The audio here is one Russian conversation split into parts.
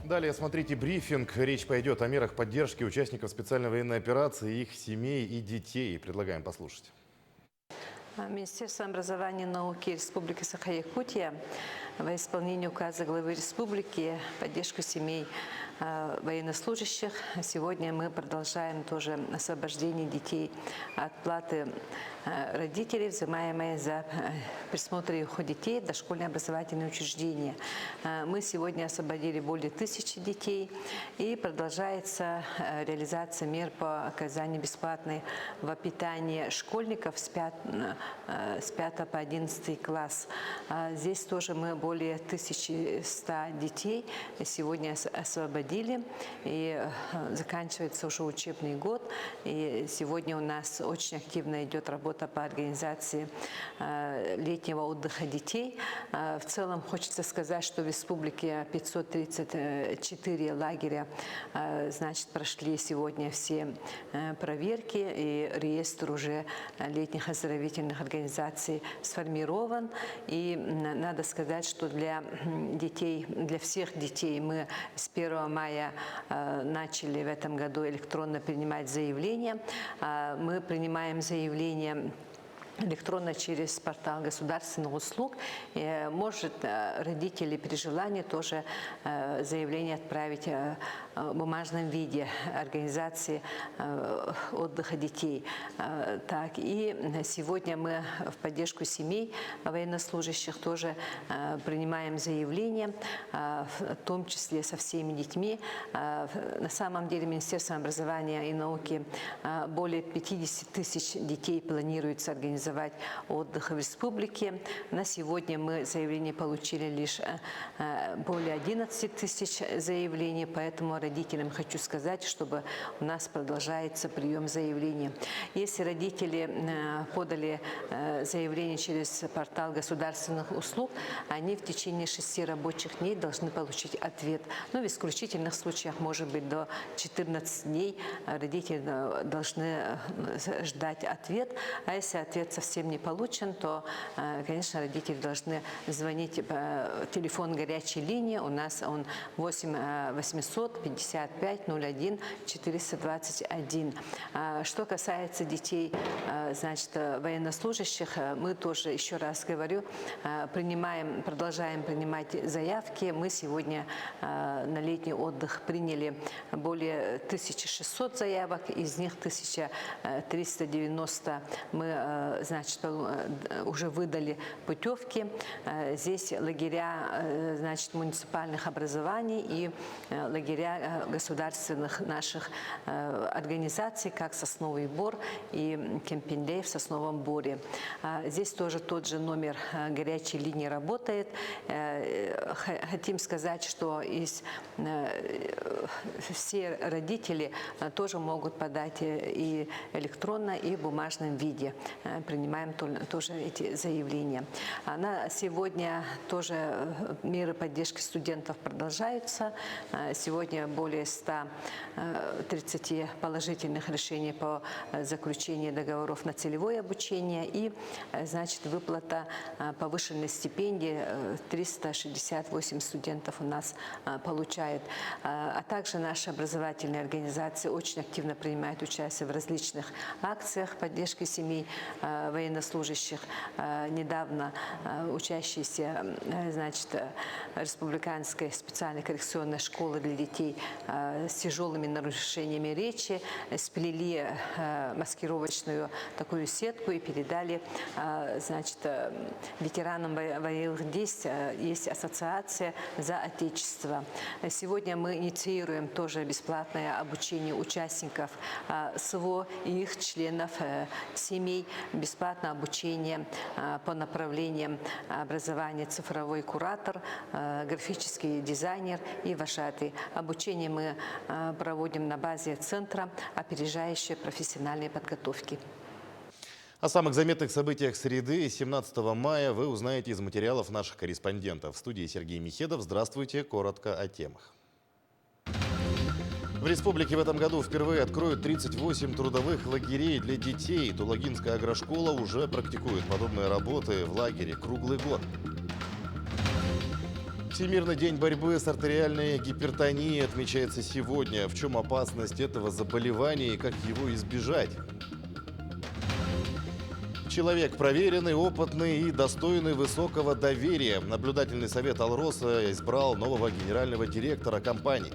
Далее смотрите брифинг. Речь пойдет о мерах поддержки участников специальной военной операции, их семей и детей. Предлагаем послушать. Министерство образования и науки Республики Саха-Якутия во исполнение указа главы республики поддержку семей военнослужащих. Сегодня мы продолжаем тоже освобождение детей от платы родителей, взимаемой за присмотр их детей в дошкольные образовательные учреждения. Мы сегодня освободили более 1000 детей, и продолжается реализация мер по оказанию бесплатного питания школьников с 5 по 11 класс. Здесь тоже мы более 1100 детей сегодня освободили, и заканчивается уже учебный год. И сегодня у нас очень активно идет работа по организации летнего отдыха детей. В целом хочется сказать, что в республике 534 лагеря прошли сегодня все проверки, и реестр уже летних оздоровительных организаций сформирован. И надо сказать, что для детей, для всех детей мы с 1 мая начали в этом году электронно принимать заявления. Мы принимаем заявления электронно через портал государственных услуг. Может родители при желании тоже заявление отправить в бумажном виде организации отдыха детей. Так, и сегодня мы в поддержку семей военнослужащих тоже принимаем заявления, в том числе со всеми детьми. На самом деле Министерством образования и науки более 50 тысяч детей планируется организовать отдых в республике. На сегодня мы заявления получили лишь более 11 тысяч заявлений, поэтому родителям хочу сказать, чтобы у нас продолжается прием заявлений. Если родители подали заявление через портал государственных услуг, они в течение 6 рабочих дней должны получить ответ. Но в исключительных случаях, может быть, до 14 дней родители должны ждать ответ. А если ответ совсем не получен, то, конечно, родители должны звонить по телефону горячей линии. У нас он 8 800 55 01 421. Что касается детей, военнослужащих, мы тоже, еще раз говорю, продолжаем принимать заявки. Мы сегодня на летний отдых приняли более 1600 заявок, из них 1390 мы уже выдали путевки. Здесь лагеря муниципальных образований и лагеря государственных наших организаций, как Сосновый Бор и Кемпиндей в Сосновом Боре. Здесь тоже тот же номер горячей линии работает. Хотим сказать, что все родители тоже могут подать и электронно, и в бумажном виде. Принимаем тоже эти заявления. На сегодня тоже меры поддержки студентов продолжаются. Сегодня более 130 положительных решений по заключению договоров на целевое обучение, и выплата повышенной стипендии 368 студентов у нас получает. А также наши образовательные организации очень активно принимают участие в различных акциях поддержки семей военнослужащих. Недавно учащиеся республиканской специальной коррекционной школы для детей с тяжелыми нарушениями речи сплели маскировочную такую сетку и передали ветеранам военных действий. Есть ассоциация «За Отечество». Сегодня мы инициируем тоже бесплатное обучение участников СВО и их членов семей, бесплатное обучение по направлениям образования цифровой куратор, графический дизайнер и вожатый. Обучение мы проводим на базе центра опережающей профессиональной подготовки. О самых заметных событиях среды 17 мая вы узнаете из материалов наших корреспондентов. В студии Сергей Михедов. Здравствуйте. Коротко о темах. В республике в этом году впервые откроют 38 трудовых лагерей для детей. Тулагинская агрошкола уже практикует подобные работы в лагере круглый год. Всемирный день борьбы с артериальной гипертонией отмечается сегодня. В чем опасность этого заболевания и как его избежать? Человек проверенный, опытный и достойный высокого доверия. Наблюдательный совет Алроса избрал нового генерального директора компании.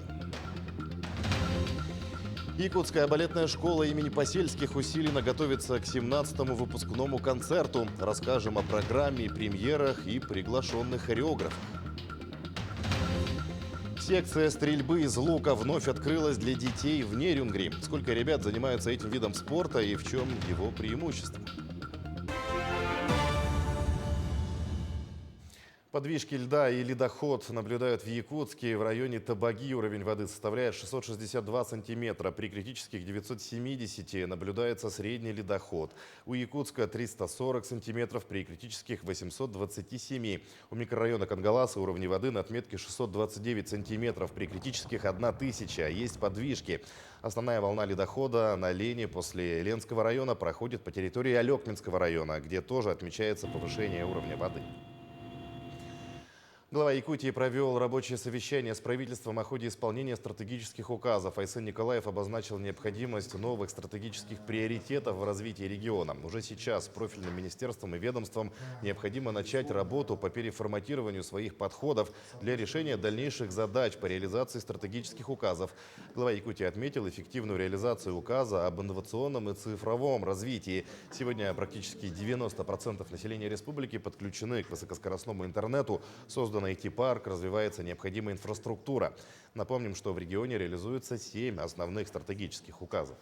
Якутская балетная школа имени Посельских усиленно готовится к 17-му выпускному концерту. Расскажем о программе, премьерах и приглашенных хореографах. Секция стрельбы из лука вновь открылась для детей в Нерюнгри. Сколько ребят занимаются этим видом спорта и в чем его преимущество? Подвижки льда и ледоход наблюдают в Якутске. В районе Табаги уровень воды составляет 662 сантиметра. При критических 970 наблюдается средний ледоход. У Якутска 340 сантиметров, при критических 827. У микрорайона Кангаласа уровни воды на отметке 629 сантиметров, при критических 1000. Есть подвижки. Основная волна ледохода на Лене после Ленского района проходит по территории Алекминского района, где тоже отмечается повышение уровня воды. Глава Якутии провел рабочее совещание с правительством о ходе исполнения стратегических указов. Айсен Николаев обозначил необходимость новых стратегических приоритетов в развитии региона. Уже сейчас профильным министерствам и ведомствам необходимо начать работу по переформатированию своих подходов для решения дальнейших задач по реализации стратегических указов. Глава Якутии отметил эффективную реализацию указа об инновационном и цифровом развитии. Сегодня практически 90% населения республики подключены к высокоскоростному интернету. Создан IT-парк, развивается необходимая инфраструктура. Напомним, что в регионе реализуется 7 основных стратегических указов.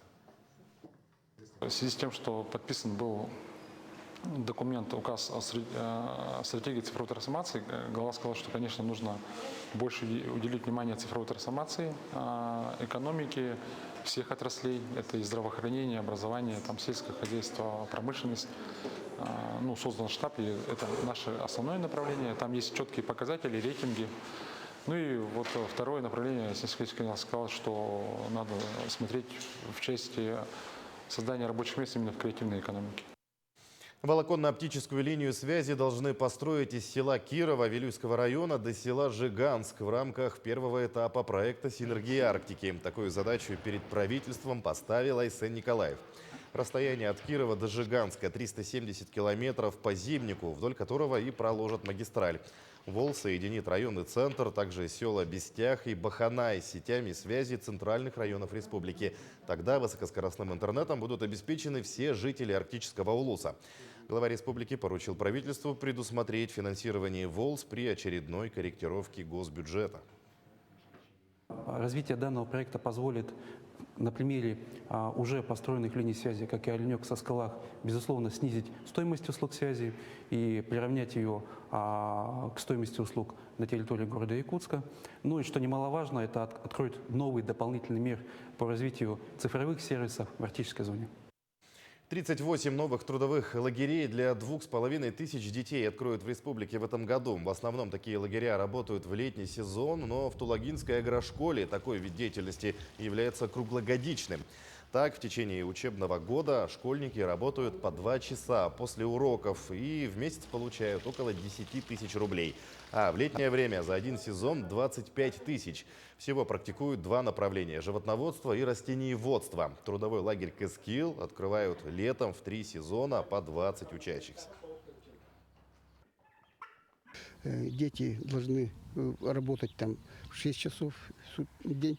В связи с тем, что подписан был документ, указ о стратегии цифровой трансформации, глава сказал, что, конечно, нужно больше уделить внимание цифровой трансформации, экономике всех отраслей. Это и здравоохранение, образование, там, сельское хозяйство, промышленность. Создан штаб, и это наше основное направление. Там есть четкие показатели, рейтинги. Ну и вот второе направление, я сказал, что надо смотреть в части создания рабочих мест именно в креативной экономике. Волоконно-оптическую линию связи должны построить из села Кирова Вилюйского района до села Жиганск в рамках первого этапа проекта «Синергия Арктики». Такую задачу перед правительством поставил Айсен Николаев. Расстояние от Кирова до Жиганска 370 километров по Зимнику, вдоль которого и проложат магистраль. Вол соединит районный центр, также села Бестях и Баханай с сетями связи центральных районов республики. Тогда высокоскоростным интернетом будут обеспечены все жители Арктического улуса. Глава республики поручил правительству предусмотреть финансирование ВОЛС при очередной корректировке госбюджета. Развитие данного проекта позволит на примере уже построенных линий связи, как и Оленек со Скалах, безусловно, снизить стоимость услуг связи и приравнять ее к стоимости услуг на территории города Якутска. Ну и что немаловажно, это откроет новый дополнительный мир по развитию цифровых сервисов в арктической зоне. 38 новых трудовых лагерей для 2500 детей откроют в республике в этом году. В основном такие лагеря работают в летний сезон, но в Тулагинской агрошколе такой вид деятельности является круглогодичным. Так, в течение учебного года школьники работают по 2 часа после уроков и в месяц получают около 10 тысяч рублей. А в летнее время за один сезон 25 тысяч. Всего практикуют 2 направления – животноводство и растениеводство. Трудовой лагерь «Кэскилл» открывают летом в 3 сезона по 20 учащихся. Дети должны работать там 6 часов в день,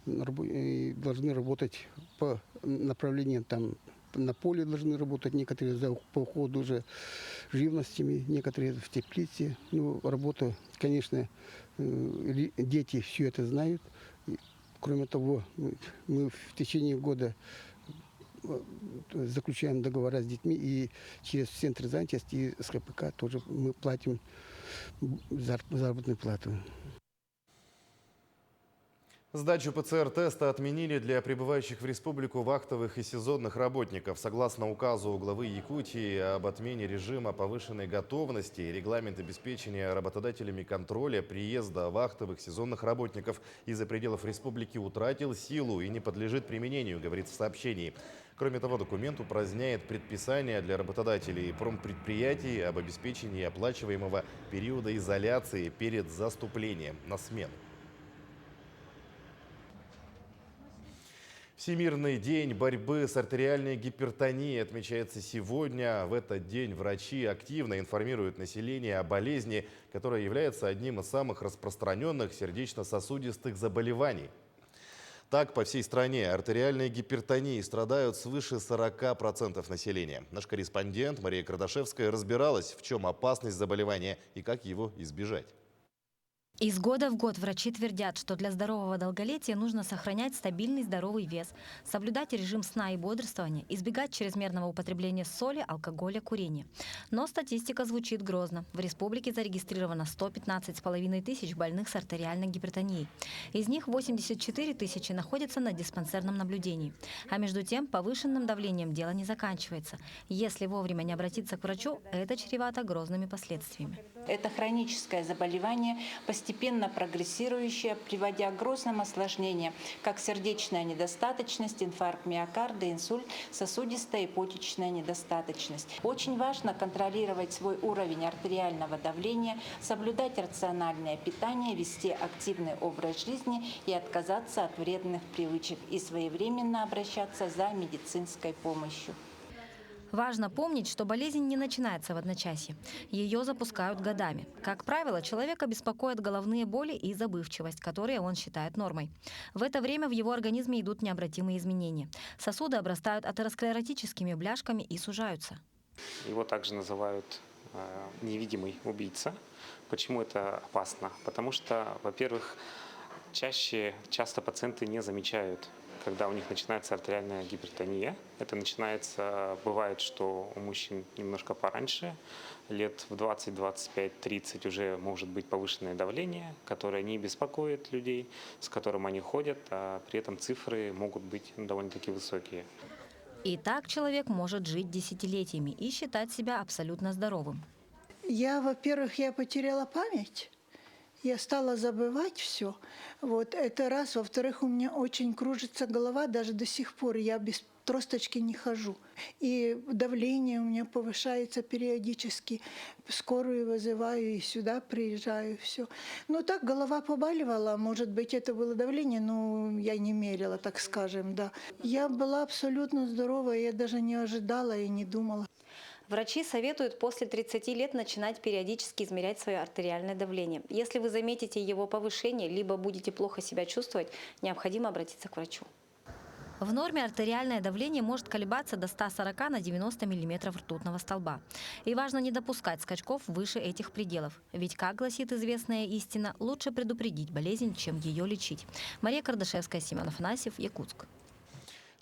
должны работать по направлениям, там на поле должны работать, некоторые по уходу уже живностями, некоторые в теплице. Работа, конечно, дети все это знают. Кроме того, мы в течение года заключаем договора с детьми, и через центр занятости и СКПК тоже мы платим заработную плату. Сдачу ПЦР-теста отменили для прибывающих в республику вахтовых и сезонных работников. Согласно указу главы Якутии об отмене режима повышенной готовности, регламент обеспечения работодателями контроля приезда вахтовых сезонных работников из-за пределов республики утратил силу и не подлежит применению, говорится в сообщении. Кроме того, документ упраздняет предписания для работодателей и промпредприятий об обеспечении оплачиваемого периода изоляции перед заступлением на смену. Всемирный день борьбы с артериальной гипертонией отмечается сегодня. В этот день врачи активно информируют население о болезни, которая является одним из самых распространенных сердечно-сосудистых заболеваний. Так, по всей стране артериальной гипертонией страдают свыше 40% населения. Наш корреспондент Мария Кардашевская разбиралась, в чем опасность заболевания и как его избежать. Из года в год врачи твердят, что для здорового долголетия нужно сохранять стабильный здоровый вес, соблюдать режим сна и бодрствования, избегать чрезмерного употребления соли, алкоголя, курения. Но статистика звучит грозно. В республике зарегистрировано 115,5 тысяч больных с артериальной гипертонией. Из них 84 тысячи находятся на диспансерном наблюдении. А между тем, повышенным давлением дело не заканчивается. Если вовремя не обратиться к врачу, это чревато грозными последствиями. Это хроническое заболевание, постепенно прогрессирующее, приводя к грозным осложнениям, как сердечная недостаточность, инфаркт миокарда, инсульт, сосудистая и почечная недостаточность. Очень важно контролировать свой уровень артериального давления, соблюдать рациональное питание, вести активный образ жизни и отказаться от вредных привычек и своевременно обращаться за медицинской помощью. Важно помнить, что болезнь не начинается в одночасье. Ее запускают годами. Как правило, человека беспокоят головные боли и забывчивость, которые он считает нормой. В это время в его организме идут необратимые изменения. Сосуды обрастают атеросклеротическими бляшками и сужаются. Его также называют невидимый убийца. Почему это опасно? Потому что, во-первых, часто пациенты не замечают, когда у них начинается артериальная гипертония. Это начинается, бывает, что у мужчин немножко пораньше, лет в 20, 25, 30 уже может быть повышенное давление, которое не беспокоит людей, с которым они ходят, а при этом цифры могут быть довольно-таки высокие. И так человек может жить десятилетиями и считать себя абсолютно здоровым. Во-первых, я потеряла память. Я стала забывать все. Вот это раз. Во-вторых, у меня очень кружится голова. Даже до сих пор я без тросточки не хожу. И давление у меня повышается периодически. Скорую вызываю и сюда приезжаю. Все. Ну так, голова побаливала. Может быть, это было давление, но я не мерила, так скажем. Да. Я была абсолютно здоровая. Я даже не ожидала и не думала. Врачи советуют после 30 лет начинать периодически измерять свое артериальное давление. Если вы заметите его повышение, либо будете плохо себя чувствовать, необходимо обратиться к врачу. В норме артериальное давление может колебаться до 140 на 90 мм ртутного столба. И важно не допускать скачков выше этих пределов. Ведь, как гласит известная истина, лучше предупредить болезнь, чем ее лечить. Мария Кардашевская, Семен Афанасьев, Якутск.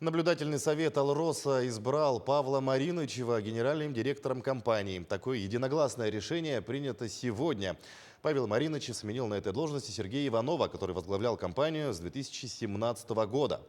Наблюдательный совет «Алроса» избрал Павла Маринычева генеральным директором компании. Такое единогласное решение принято сегодня. Павел Маринычев сменил на этой должности Сергея Иванова, который возглавлял компанию с 2017 года.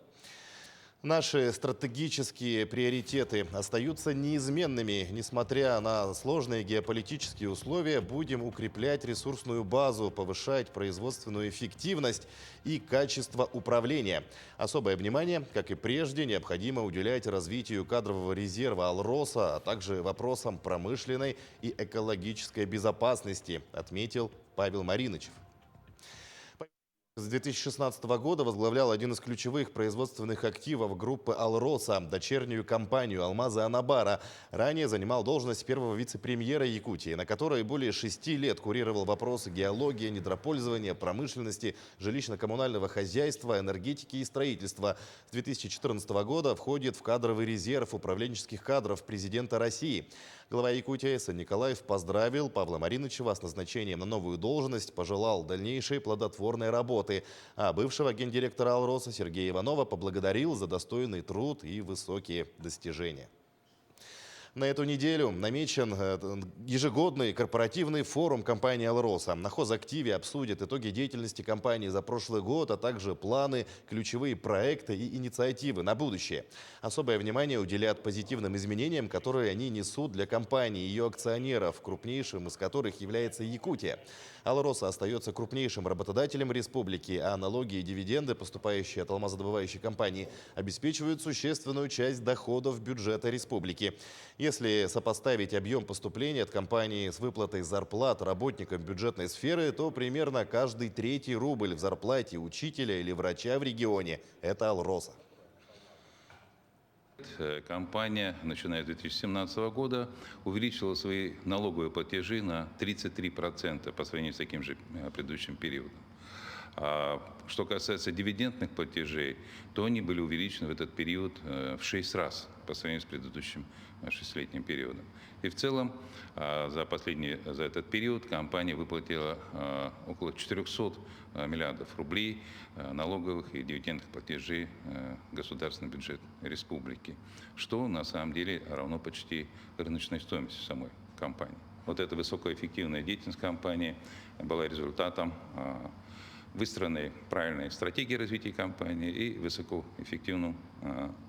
Наши стратегические приоритеты остаются неизменными. Несмотря на сложные геополитические условия, будем укреплять ресурсную базу, повышать производственную эффективность и качество управления. Особое внимание, как и прежде, необходимо уделять развитию кадрового резерва «Алроса», а также вопросам промышленной и экологической безопасности, отметил Павел Маринычев. С 2016 года возглавлял один из ключевых производственных активов группы «Алроса» – дочернюю компанию «Алмазы Анабара». Ранее занимал должность первого вице-премьера Якутии, на которой более 6 лет курировал вопросы геологии, недропользования, промышленности, жилищно-коммунального хозяйства, энергетики и строительства. С 2014 года входит в кадровый резерв управленческих кадров президента России. Глава Якутии Сан Николаев поздравил Павла Маринычева с назначением на новую должность, пожелал дальнейшей плодотворной работы. А бывшего гендиректора «Алроса» Сергея Иванова поблагодарил за достойный труд и высокие достижения. На эту неделю намечен ежегодный корпоративный форум компании «Алроса». На хозактиве обсудят итоги деятельности компании за прошлый год, а также планы, ключевые проекты и инициативы на будущее. Особое внимание уделят позитивным изменениям, которые они несут для компании и ее акционеров, крупнейшим из которых является Якутия. «Алроса» остается крупнейшим работодателем республики, а налоги и дивиденды, поступающие от алмазодобывающей компании, обеспечивают существенную часть доходов бюджета республики. Если сопоставить объем поступлений от компании с выплатой зарплат работникам бюджетной сферы, то примерно каждый третий рубль в зарплате учителя или врача в регионе – это «Алроса». Компания, начиная с 2017 года, увеличила свои налоговые платежи на 33% по сравнению с таким же предыдущим периодом. А что касается дивидендных платежей, то они были увеличены в этот период в 6 раз по сравнению с предыдущим 6-летним периодом. И в целом за этот период компания выплатила около 400 миллиардов рублей налоговых и дивидендных платежей в государственный бюджет республики, что на самом деле равно почти рыночной стоимости самой компании. Вот эта высокоэффективная деятельность компании была результатом выстроенной правильной стратегии развития компании и высокоэффективного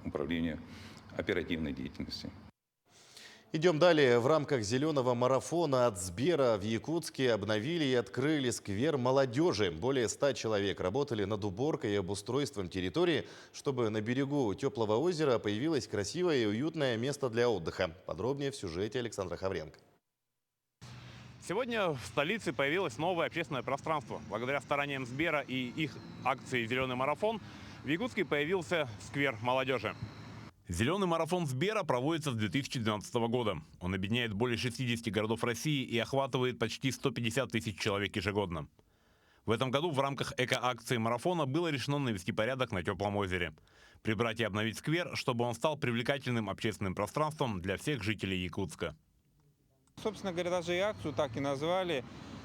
управления оперативной деятельности. Идем далее. В рамках зеленого марафона от Сбера в Якутске обновили и открыли сквер молодежи. Более 100 человек работали над уборкой и обустройством территории, чтобы на берегу теплого озера появилось красивое и уютное место для отдыха. Подробнее в сюжете Александра Хавренко. Сегодня в столице появилось новое общественное пространство. Благодаря стараниям Сбера и их акции «Зеленый марафон» в Якутске появился сквер молодежи. Зеленый марафон Сбера проводится с 2012 года. Он объединяет более 60 городов России и охватывает почти 150 тысяч человек ежегодно. В этом году в рамках эко-акции марафона было решено навести порядок на Теплом озере. Прибрать и обновить сквер, чтобы он стал привлекательным общественным пространством для всех жителей Якутска. Собственно говоря, даже и акцию так и назвали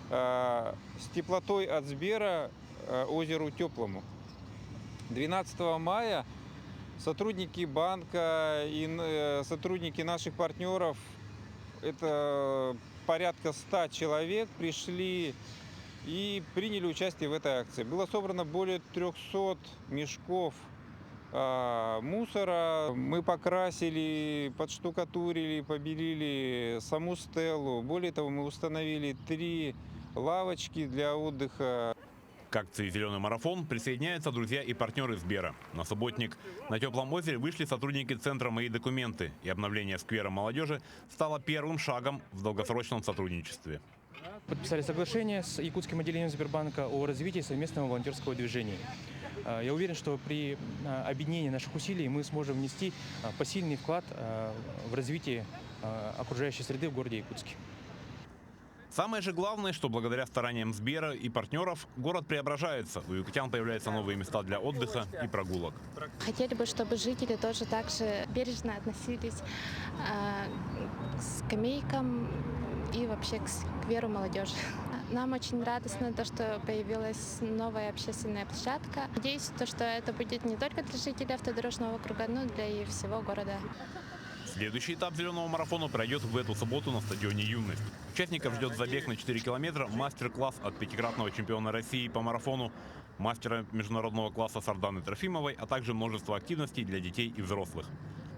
«С теплотой от Сбера озеру теплому». 12 мая сотрудники банка и сотрудники наших партнеров, это порядка 100 человек, пришли и приняли участие в этой акции. Было собрано более 300 мешков мусора. Мы покрасили, подштукатурили, побелили саму стелу. Более того, мы установили 3 лавочки для отдыха. К акции «Зеленый марафон» присоединяются друзья и партнеры Сбера. На субботник на Теплом озере вышли сотрудники центра «Мои документы», и обновление сквера молодежи стало первым шагом в долгосрочном сотрудничестве. Подписали соглашение с Якутским отделением Сбербанка о развитии совместного волонтерского движения. Я уверен, что при объединении наших усилий мы сможем внести посильный вклад в развитие окружающей среды в городе Якутске. Самое же главное, что благодаря стараниям Сбера и партнеров город преображается. У якутян появляются новые места для отдыха и прогулок. Хотели бы, чтобы жители тоже так же бережно относились к скамейкам и вообще к скверу молодежи. Нам очень радостно то, что появилась новая общественная площадка. Надеюсь, что это будет не только для жителей автодорожного округа, но и для всего города. Следующий этап «Зеленого марафона» пройдет в эту субботу на стадионе «Юность». Участников ждет забег на 4 километра, мастер-класс от 5-кратного чемпиона России по марафону, мастера международного класса Сарданы Трофимовой, а также множество активностей для детей и взрослых.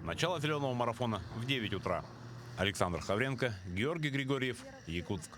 Начало «Зеленого марафона» в 9 утра. Александр Хавренко, Георгий Григорьев, Якутск.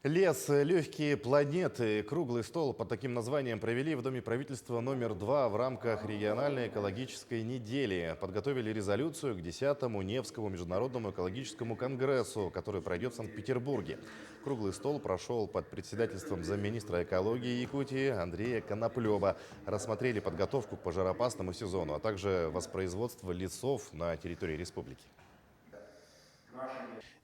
Лес, легкие планеты. Круглый стол под таким названием провели в Доме правительства номер 2 в рамках региональной экологической недели. Подготовили резолюцию к 10-му Невскому международному экологическому конгрессу, который пройдет в Санкт-Петербурге. Круглый стол прошел под председательством замминистра экологии Якутии Андрея Коноплева. Рассмотрели подготовку к пожароопасному сезону, а также воспроизводство лесов на территории республики.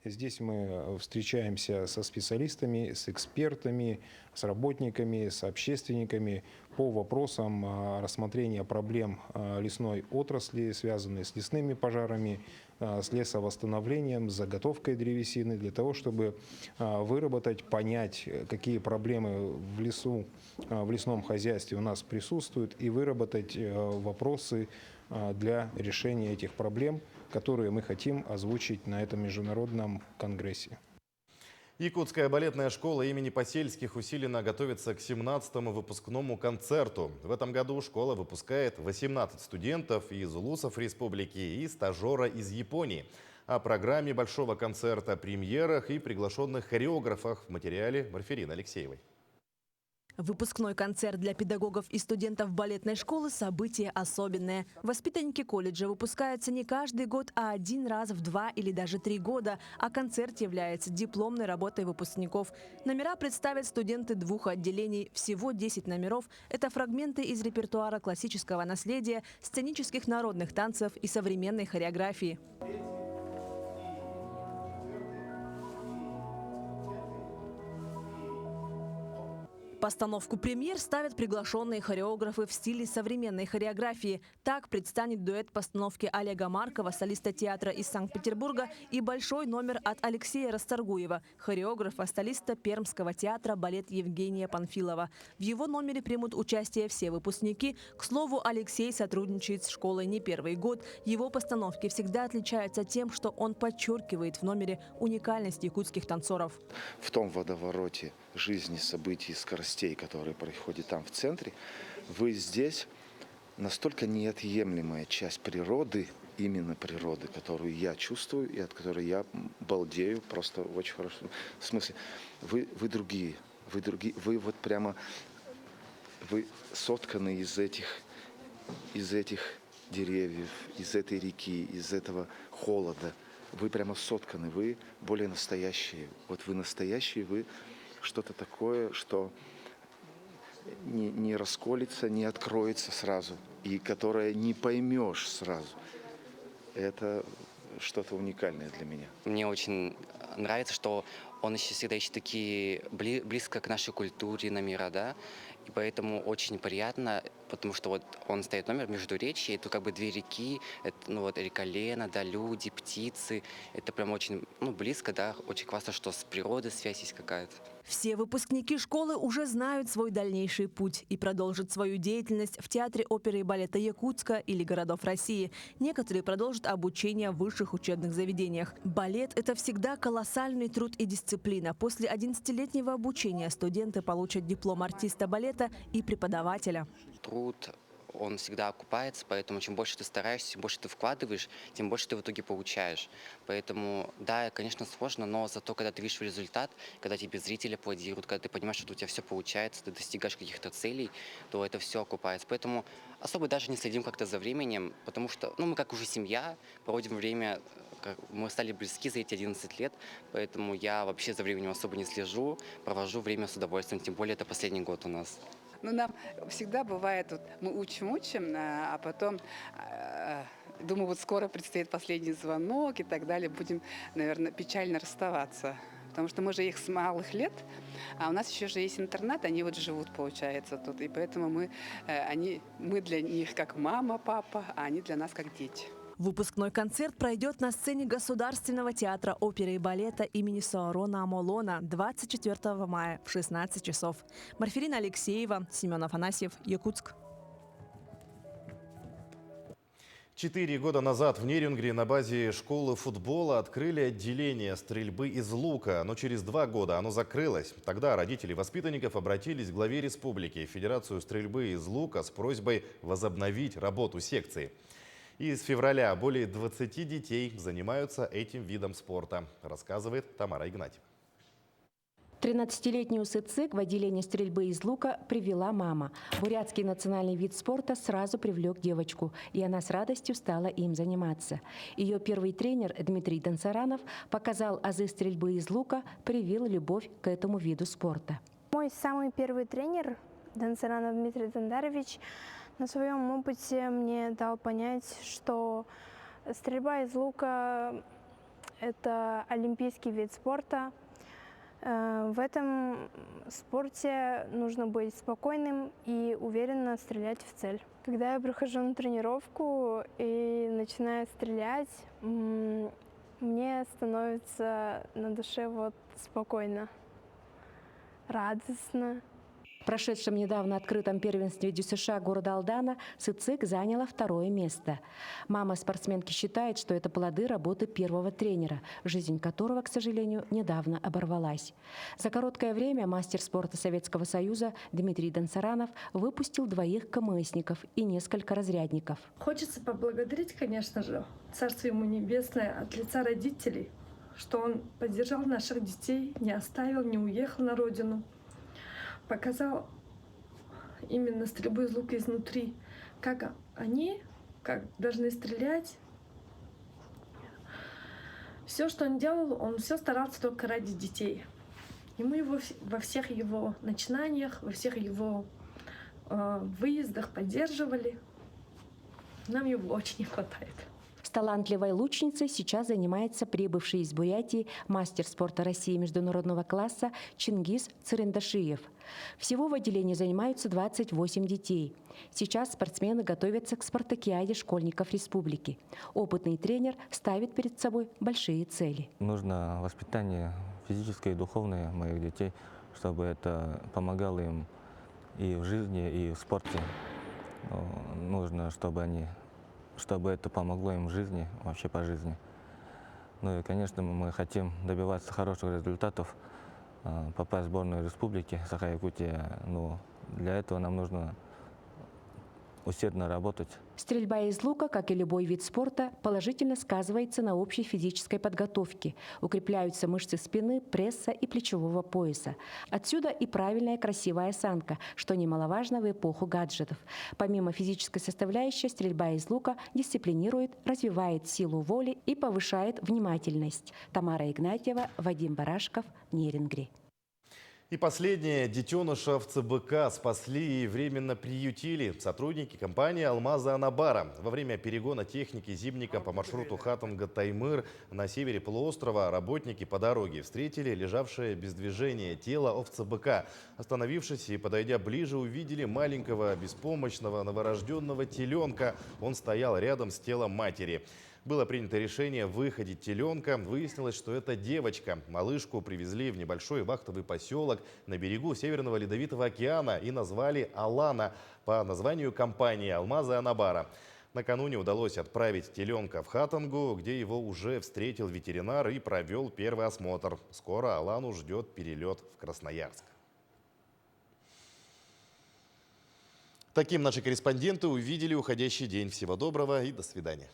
Здесь мы встречаемся со специалистами, с экспертами, с работниками, с общественниками по вопросам рассмотрения проблем лесной отрасли, связанные с лесными пожарами, с лесовосстановлением, с заготовкой древесины, для того, чтобы выработать, понять, какие проблемы в лесу, в лесном хозяйстве у нас присутствуют, и выработать вопросы для решения этих проблем, которые мы хотим озвучить на этом международном конгрессе. Якутская балетная школа имени Посельских усиленно готовится к 17-му выпускному концерту. В этом году школа выпускает 18 студентов из улусов республики и стажера из Японии. О программе большого концерта, премьерах и приглашенных хореографах в материале Марферины Алексеевой. Выпускной концерт для педагогов и студентов балетной школы – событие особенное. Воспитанники колледжа выпускаются не каждый год, а один раз в 2 или даже 3 года, а концерт является дипломной работой выпускников. Номера представят студенты 2 отделений, всего 10 номеров. Это фрагменты из репертуара классического наследия, сценических народных танцев и современной хореографии. Постановку премьер ставят приглашенные хореографы в стиле современной хореографии. Так предстанет дуэт постановки Олега Маркова, солиста театра из Санкт-Петербурга, и большой номер от Алексея Расторгуева, хореографа, солиста Пермского театра балет Евгения Панфилова. В его номере примут участие все выпускники. К слову, Алексей сотрудничает с школой не первый год. Его постановки всегда отличаются тем, что он подчеркивает в номере уникальность якутских танцоров. В том водовороте жизни, событий, скоростей, которые происходят там в центре, вы здесь настолько неотъемлемая часть природы, именно природы, которую я чувствую и от которой я балдею просто в очень хорошем смысле. Вы другие, вы вот прямо, вы сотканы из этих деревьев, из этой реки, из этого холода. Вы прямо сотканы, вы более настоящие. Вот вы настоящие, вы что-то такое, что не расколется, не откроется сразу, и которое не поймешь сразу. Это что-то уникальное для меня. Мне очень нравится, что он еще всегда ищет такие близко к нашей культуре номера, да, и поэтому очень приятно, потому что вот он ставит номер Междуречье, и тут как бы 2 реки, это, ну вот река Лена, да, люди, птицы, это прям очень, близко, да, очень классно, что с природой связь есть какая-то. Все выпускники школы уже знают свой дальнейший путь и продолжат свою деятельность в Театре оперы и балета Якутска или городов России. Некоторые продолжат обучение в высших учебных заведениях. Балет – это всегда колоссальный труд и дисциплина. После 11-летнего обучения студенты получат диплом артиста балета и преподавателя. Труд, он всегда окупается, поэтому чем больше ты стараешься, чем больше ты вкладываешь, тем больше ты в итоге получаешь. Поэтому, да, конечно, сложно, но зато, когда ты видишь результат, когда тебе зрители аплодируют, когда ты понимаешь, что у тебя все получается, ты достигаешь каких-то целей, то это все окупается. Поэтому особо даже не следим как-то за временем, потому что, мы как уже семья, проводим время, мы стали близки за эти 11 лет, поэтому я вообще за временем особо не слежу, провожу время с удовольствием, тем более это последний год у нас. Нам всегда бывает, мы учим, а потом, думаю, вот скоро предстоит последний звонок и так далее, будем, наверное, печально расставаться. Потому что мы же их с малых лет, а у нас еще же есть интернат, они вот живут, получается, тут. И поэтому мы для них как мама, папа, а они для нас как дети. Выпускной концерт пройдет на сцене Государственного театра оперы и балета имени Саарона Амолона 24 мая в 16 часов. Марферина Алексеева, Семен Афанасьев, Якутск. 4 года назад в Нерюнгри на базе школы футбола открыли отделение стрельбы из лука, но через 2 года оно закрылось. Тогда родители воспитанников обратились к главе республики, Федерацию стрельбы из лука, с просьбой возобновить работу секции. И с февраля более 20 детей занимаются этим видом спорта, рассказывает Тамара Игнатьева. 13-летнюю Сыцик в отделение стрельбы из лука привела мама. Бурятский национальный вид спорта сразу привлек девочку, и она с радостью стала им заниматься. Ее первый тренер Дмитрий Донцаранов показал азы стрельбы из лука, привил любовь к этому виду спорта. Мой самый первый тренер Донцаранов Дмитрий Дандарович на своем опыте мне дал понять, что стрельба из лука – это олимпийский вид спорта. В этом спорте нужно быть спокойным и уверенно стрелять в цель. Когда я прихожу на тренировку и начинаю стрелять, мне становится на душе спокойно, радостно. В прошедшем недавно открытом первенстве ДЮСШ города Алдана Сыцик заняла 2-е место. Мама спортсменки считает, что это плоды работы первого тренера, жизнь которого, к сожалению, недавно оборвалась. За короткое время мастер спорта Советского Союза Дмитрий Дансаранов выпустил 2 КМСников и несколько разрядников. Хочется поблагодарить, конечно же, Царство ему небесное от лица родителей, что он поддержал наших детей, не оставил, не уехал на родину. Показал именно стрельбу из лука изнутри, как они должны стрелять. Все, что он делал, он все старался только ради детей. Ему во всех его начинаниях, во всех его выездах поддерживали. Нам его очень не хватает. С талантливой лучницей сейчас занимается прибывший из Бурятии мастер спорта России международного класса Чингиз Цырендашиев. Всего в отделении занимаются 28 детей. Сейчас спортсмены готовятся к спартакиаде школьников республики. Опытный тренер ставит перед собой большие цели. Нужно воспитание физическое и духовное моих детей, чтобы это помогало им и в жизни, и в спорте. Нужно, чтобы это помогло им в жизни, вообще по жизни. Ну и, конечно, мы хотим добиваться хороших результатов, попасть в сборную республики Саха-Якутия. Но для этого нам нужно усердно работать. Стрельба из лука, как и любой вид спорта, положительно сказывается на общей физической подготовке. Укрепляются мышцы спины, пресса и плечевого пояса. Отсюда и правильная красивая осанка, что немаловажно в эпоху гаджетов. Помимо физической составляющей, стрельба из лука дисциплинирует, развивает силу воли и повышает внимательность. Тамара Игнатьева, Вадим Барашков, Нерінгрі. И последнее. Детеныша в ЦБК спасли и временно приютили сотрудники компании «Алмаза Анабара». Во время перегона техники зимником по маршруту Хатанга-Таймыр на севере полуострова работники по дороге встретили лежавшее без движения тело овцебыка. Остановившись и подойдя ближе, увидели маленького беспомощного новорожденного теленка. Он стоял рядом с телом матери. Было принято решение выходить теленка. Выяснилось, что это девочка. Малышку привезли в небольшой вахтовый поселок на берегу Северного Ледовитого океана и назвали Алана по названию компании «Алмазы Анабара». Накануне удалось отправить теленка в Хатангу, где его уже встретил ветеринар и провел первый осмотр. Скоро Алану ждет перелет в Красноярск. Таким наши корреспонденты увидели уходящий день. Всего доброго и до свидания.